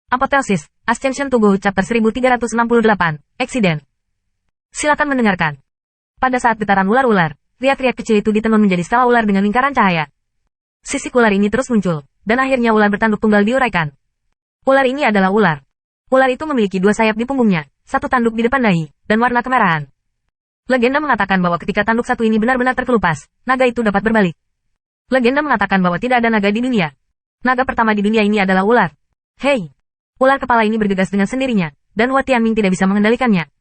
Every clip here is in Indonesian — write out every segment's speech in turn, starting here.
Apotheosis, Ascension Tubuh Chapter 1368, Eksiden. Silakan mendengarkan. Pada saat getaran ular-ular, riak-riak kecil itu ditenun menjadi skala ular dengan lingkaran cahaya. Sisik ular ini terus muncul, dan akhirnya ular bertanduk tunggal diuraikan. Ular ini adalah ular. Ular itu memiliki dua sayap di punggungnya, satu tanduk di depan dahi, dan warna kemerahan. Legenda mengatakan bahwa ketika tanduk satu ini benar-benar terkelupas, naga itu dapat berbalik. Legenda mengatakan bahwa tidak ada naga di dunia. Naga pertama di dunia ini adalah ular. Hei! Ular kepala ini bergegas dengan sendirinya, dan Hua Tianming tidak bisa mengendalikannya.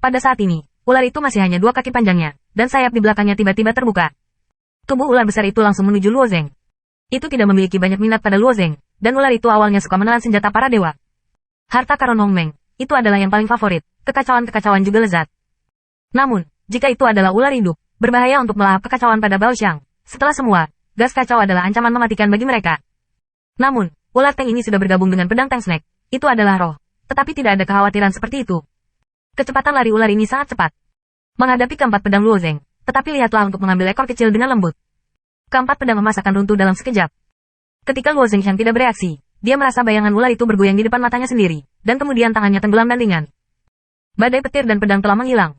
Pada saat ini, ular itu masih hanya dua kaki panjangnya, dan sayap di belakangnya tiba-tiba terbuka. Tubuh ular besar itu langsung menuju Luo Zeng. Itu tidak memiliki banyak minat pada Luo Zeng, dan ular itu awalnya suka menelan senjata para dewa. Harta karun Hong Meng, itu adalah yang paling favorit, kekacauan-kekacauan juga lezat. Namun, jika itu adalah ular hidup, berbahaya untuk melahap kekacauan pada Baoxiang. Setelah semua, gas kacau adalah ancaman mematikan bagi mereka. Namun, ular Teng ini sudah bergabung dengan pedang Teng Snake. Itu adalah roh. Tetapi tidak ada kekhawatiran seperti itu. Kecepatan lari ular ini sangat cepat. Menghadapi keempat pedang Luo Zeng, tetapi lihatlah untuk mengambil ekor kecil dengan lembut. Keempat pedang emas akan runtuh dalam sekejap. Ketika Luo Zeng tidak bereaksi, dia merasa bayangan ular itu bergoyang di depan matanya sendiri, dan kemudian tangannya tenggelam dan ringan. Badai petir dan pedang telah menghilang.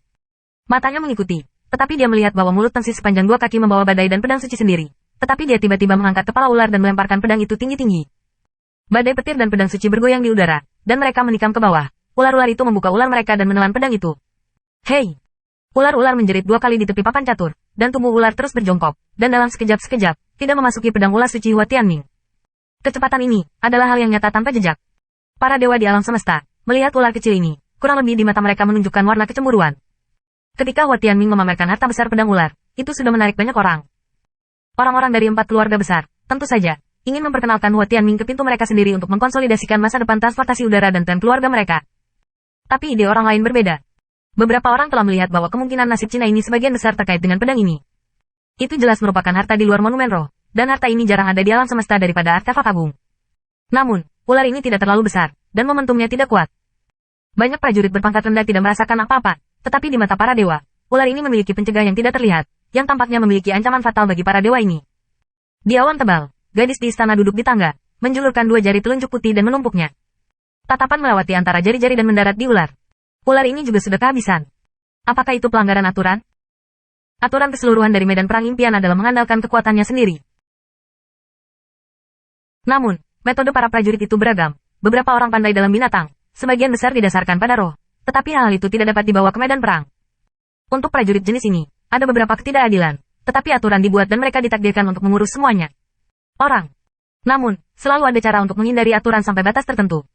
Matanya mengikuti, tetapi dia melihat bahwa mulut tengsis sepanjang dua kaki membawa badai dan pedang suci sendiri. Tetapi dia tiba-tiba mengangkat kepala ular dan melemparkan pedang itu tinggi-tinggi. Badai petir dan pedang suci bergoyang di udara, dan mereka menikam ke bawah. Ular-ular itu membuka ular mereka dan menelan pedang itu. Hei! Ular-ular menjerit dua kali di tepi papan catur, dan tubuh ular terus berjongkok, dan dalam sekejap-sekejap, tidak memasuki pedang ular suci Hua Tianming. Kecepatan ini adalah hal yang nyata tanpa jejak. Para dewa di alam semesta, melihat ular kecil ini, kurang lebih di mata mereka menunjukkan warna kecemburuan. Ketika Hua Tianming memamerkan harta besar pedang ular, itu sudah menarik banyak orang. Orang-orang dari 4 keluarga besar, tentu saja, ingin memperkenalkan Hua Tianming ke pintu mereka sendiri untuk mengkonsolidasikan masa depan transportasi udara dan tren keluarga mereka. Tapi ide orang lain berbeda. Beberapa orang telah melihat bahwa kemungkinan nasib Cina ini sebagian besar terkait dengan pedang ini. Itu jelas merupakan harta di luar monumen roh, dan harta ini jarang ada di alam semesta daripada artefak agung. Namun, ular ini tidak terlalu besar, dan momentumnya tidak kuat. Banyak prajurit berpangkat rendah tidak merasakan apa-apa, tetapi di mata para dewa, ular ini memiliki pencegah yang tidak terlihat, yang tampaknya memiliki ancaman fatal bagi para dewa ini. Di awan tebal, gadis di istana duduk di tangga, menjulurkan dua jari telunjuk putih dan menumpuknya. Tatapan melewati antara jari-jari dan mendarat di ular. Ular ini juga sudah kehabisan. Apakah itu pelanggaran aturan? Aturan keseluruhan dari medan perang impian adalah mengandalkan kekuatannya sendiri. Namun, metode para prajurit itu beragam. Beberapa orang pandai dalam binatang, sebagian besar didasarkan pada roh. Tetapi hal itu tidak dapat dibawa ke medan perang. Untuk prajurit jenis ini, ada beberapa ketidakadilan. Tetapi aturan dibuat dan mereka ditakdirkan untuk mengurus semuanya. Orang. Namun, selalu ada cara untuk menghindari aturan sampai batas tertentu.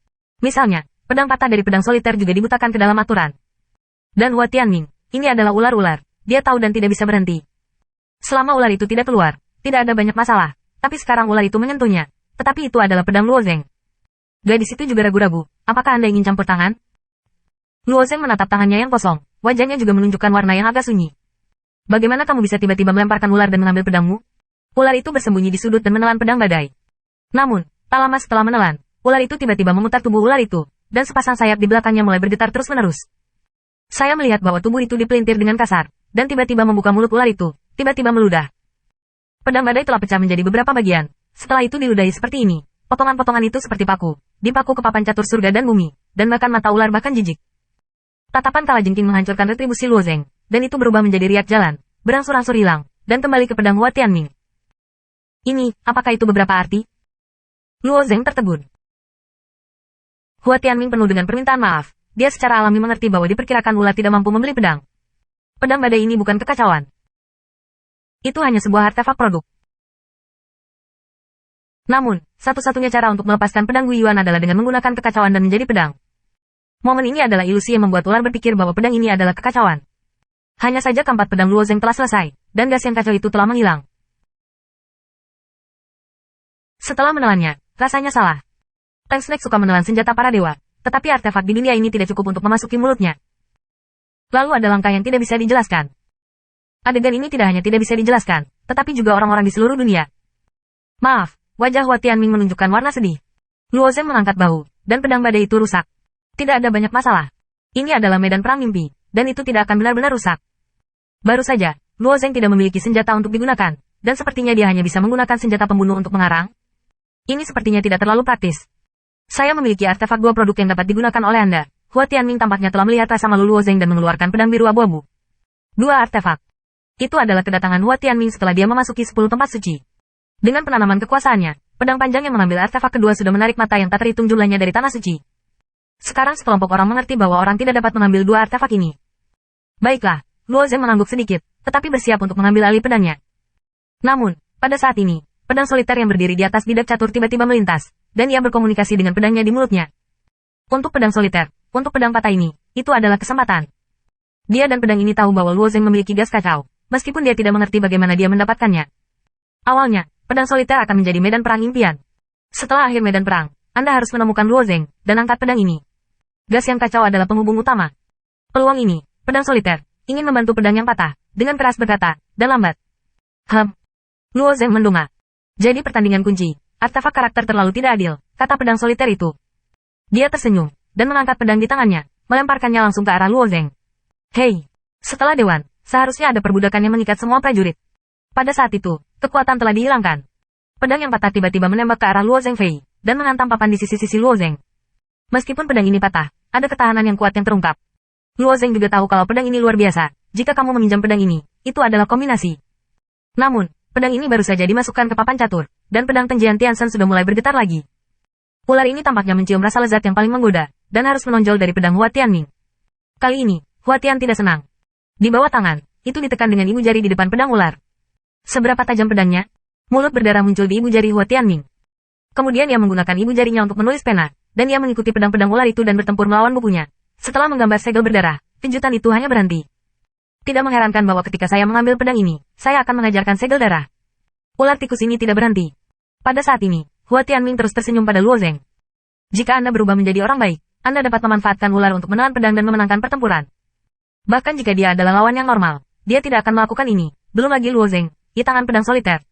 Misalnya, pedang patah dari pedang soliter juga dibutakan ke dalam aturan. Dan Hua Tianming, ini adalah ular-ular. Dia tahu dan tidak bisa berhenti. Selama ular itu tidak keluar, tidak ada banyak masalah. Tapi sekarang ular itu menyentuhnya. Tetapi itu adalah pedang Luo Zeng. Gadis itu juga ragu-ragu. Apakah Anda ingin campur tangan? Luo Zeng menatap tangannya yang kosong. Wajahnya juga menunjukkan warna yang agak sunyi. Bagaimana kamu bisa tiba-tiba melemparkan ular dan mengambil pedangmu? Ular itu bersembunyi di sudut dan menelan pedang badai. Namun, tak lama setelah menelan, ular itu tiba-tiba memutar tubuh ular itu, dan sepasang sayap di belakangnya mulai bergetar terus-menerus. Saya melihat bahwa tubuh itu dipelintir dengan kasar, dan tiba-tiba membuka mulut ular itu, tiba-tiba meludah. Pedang badai telah pecah menjadi beberapa bagian. Setelah itu diludahi seperti ini. Potongan-potongan itu seperti paku, dipaku ke papan catur surga dan bumi, dan bahkan mata ular bahkan jijik. Tatapan kalajengking menghancurkan retribusi Luo Zeng, dan itu berubah menjadi riak jalan, berangsur-angsur hilang, dan kembali ke pedang Hua Tianming. Ini, apakah itu beberapa arti? Luo Zeng tertegun. Hua Tianming penuh dengan permintaan maaf. Dia secara alami mengerti bahwa diperkirakan ular tidak mampu membeli pedang. Pedang badai ini bukan kekacauan. Itu hanya sebuah artefak produk. Namun, satu-satunya cara untuk melepaskan pedang Guiyuan adalah dengan menggunakan kekacauan dan menjadi pedang. Momen ini adalah ilusi yang membuat ular berpikir bahwa pedang ini adalah kekacauan. Hanya saja keempat pedang Luo Zeng telah selesai, dan gas yang kacau itu telah menghilang. Setelah menelannya, rasanya salah. Teng Snake suka menelan senjata para dewa, tetapi artefak di dunia ini tidak cukup untuk memasuki mulutnya. Lalu ada langkah yang tidak bisa dijelaskan. Adegan ini tidak hanya tidak bisa dijelaskan, tetapi juga orang-orang di seluruh dunia. Maaf, wajah Hua Tianming menunjukkan warna sedih. Luo Zeng mengangkat bahu, dan pedang badai itu rusak. Tidak ada banyak masalah. Ini adalah medan perang mimpi, dan itu tidak akan benar-benar rusak. Baru saja, Luo Zeng tidak memiliki senjata untuk digunakan, dan sepertinya dia hanya bisa menggunakan senjata pembunuh untuk mengarang. Ini sepertinya tidak terlalu praktis. Saya memiliki artefak dua produk yang dapat digunakan oleh Anda. Hua Tianming tampaknya telah melihat rasa malu Luo Zeng dan mengeluarkan pedang biru abu-abu. Dua artefak. Itu adalah kedatangan Hua Tianming setelah dia memasuki 10 tempat suci. Dengan penanaman kekuasaannya, pedang panjang yang mengambil artefak kedua sudah menarik mata yang tak terhitung jumlahnya dari tanah suci. Sekarang sekelompok orang mengerti bahwa orang tidak dapat mengambil dua artefak ini. Baiklah, Luo Zeng mengangguk sedikit, tetapi bersiap untuk mengambil alih pedangnya. Namun, pada saat ini, pedang soliter yang berdiri di atas bidak catur tiba-tiba melintas, dan ia berkomunikasi dengan pedangnya di mulutnya. Untuk pedang soliter, untuk pedang patah ini, itu adalah kesempatan. Dia dan pedang ini tahu bahwa Luo Zeng memiliki gas kacau, meskipun dia tidak mengerti bagaimana dia mendapatkannya. Awalnya, pedang soliter akan menjadi medan perang impian. Setelah akhir medan perang, Anda harus menemukan Luo Zeng, dan angkat pedang ini. Gas yang kacau adalah penghubung utama. Peluang ini, pedang soliter, ingin membantu pedang yang patah, dengan keras berkata, dan lambat. Luo Zeng mendongak. Jadi pertandingan kunci, artefak karakter terlalu tidak adil, kata pedang soliter itu. Dia tersenyum, dan mengangkat pedang di tangannya, melemparkannya langsung ke arah Luo Zeng. Hei! Setelah dewan, seharusnya ada perbudakan yang mengikat semua prajurit. Pada saat itu, kekuatan telah dihilangkan. Pedang yang patah tiba-tiba menembak ke arah Luo Zeng Fei, dan menghantam papan di sisi-sisi Luo Zeng. Meskipun pedang ini patah, ada ketahanan yang kuat yang terungkap. Luo Zeng juga tahu kalau pedang ini luar biasa. Jika kamu meminjam pedang ini, itu adalah kombinasi. Namun, pedang ini baru saja dimasukkan ke papan catur, dan pedang Tenjian Tiansen sudah mulai bergetar lagi. Ular ini tampaknya mencium rasa lezat yang paling menggoda, dan harus menonjol dari pedang Hua Tianming. Kali ini, Hua Tian tidak senang. Di bawah tangan, itu ditekan dengan ibu jari di depan pedang ular. Seberapa tajam pedangnya? Mulut berdarah muncul di ibu jari Hua Tianming. Kemudian ia menggunakan ibu jarinya untuk menulis pena, dan ia mengikuti pedang-pedang ular itu dan bertempur melawan bukunya. Setelah menggambar segel berdarah, kejutan itu hanya berhenti. Tidak mengherankan bahwa ketika saya mengambil pedang ini, saya akan mengajarkan segel darah. Ular tikus ini tidak berhenti. Pada saat ini, Hua Tianming terus tersenyum pada Luo Zeng. Jika Anda berubah menjadi orang baik, Anda dapat memanfaatkan ular untuk menelan pedang dan memenangkan pertempuran. Bahkan jika dia adalah lawan yang normal, dia tidak akan melakukan ini. Belum lagi Luo Zeng, di tangan pedang soliter,